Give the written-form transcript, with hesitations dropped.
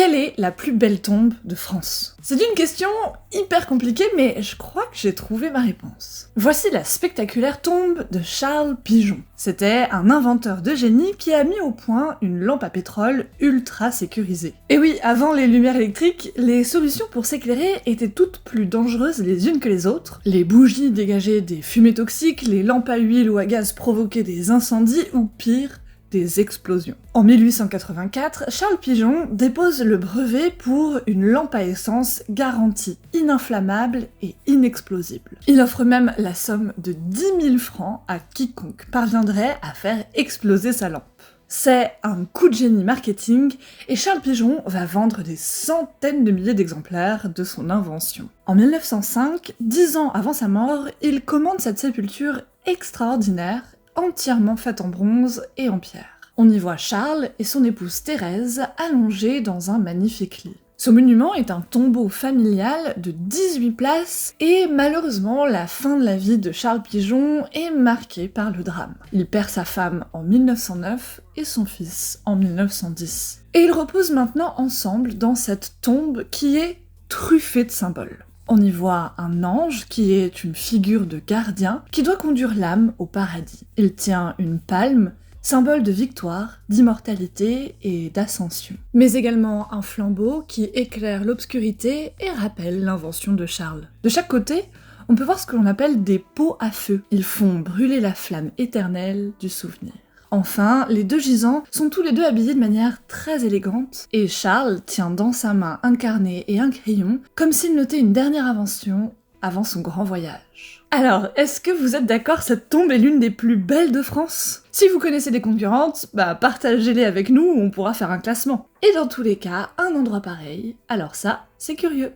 Quelle est la plus belle tombe de France? C'est une question hyper compliquée, mais je crois que j'ai trouvé ma réponse. Voici la spectaculaire tombe de Charles Pigeon. C'était un inventeur de génie qui a mis au point une lampe à pétrole ultra sécurisée. Et oui, avant les lumières électriques, les solutions pour s'éclairer étaient toutes plus dangereuses les unes que les autres. Les bougies dégageaient des fumées toxiques, les lampes à huile ou à gaz provoquaient des incendies, ou pire, des explosions. En 1884, Charles Pigeon dépose le brevet pour une lampe à essence garantie ininflammable et inexplosible. Il offre même la somme de 10 000 francs à quiconque parviendrait à faire exploser sa lampe. C'est un coup de génie marketing et Charles Pigeon va vendre des centaines de milliers d'exemplaires de son invention. En 1905, 10 ans avant sa mort, il commande cette sépulture extraordinaire, entièrement faite en bronze et en pierre. On y voit Charles et son épouse Thérèse allongés dans un magnifique lit. Ce monument est un tombeau familial de 18 places et malheureusement la fin de la vie de Charles Pigeon est marquée par le drame. Il perd sa femme en 1909 et son fils en 1910. Et ils reposent maintenant ensemble dans cette tombe qui est truffée de symboles. On y voit un ange qui est une figure de gardien qui doit conduire l'âme au paradis. Il tient une palme, symbole de victoire, d'immortalité et d'ascension. Mais également un flambeau qui éclaire l'obscurité et rappelle l'invention de Charles. De chaque côté, on peut voir ce que l'on appelle des pots à feu. Ils font brûler la flamme éternelle du souvenir. Enfin, les deux gisants sont tous les deux habillés de manière très élégante, et Charles tient dans sa main un carnet et un crayon, comme s'il notait une dernière invention avant son grand voyage. Alors, est-ce que vous êtes d'accord, cette tombe est l'une des plus belles de France? Si vous connaissez des concurrentes, partagez-les avec nous, on pourra faire un classement. Et dans tous les cas, un endroit pareil, alors ça, c'est curieux.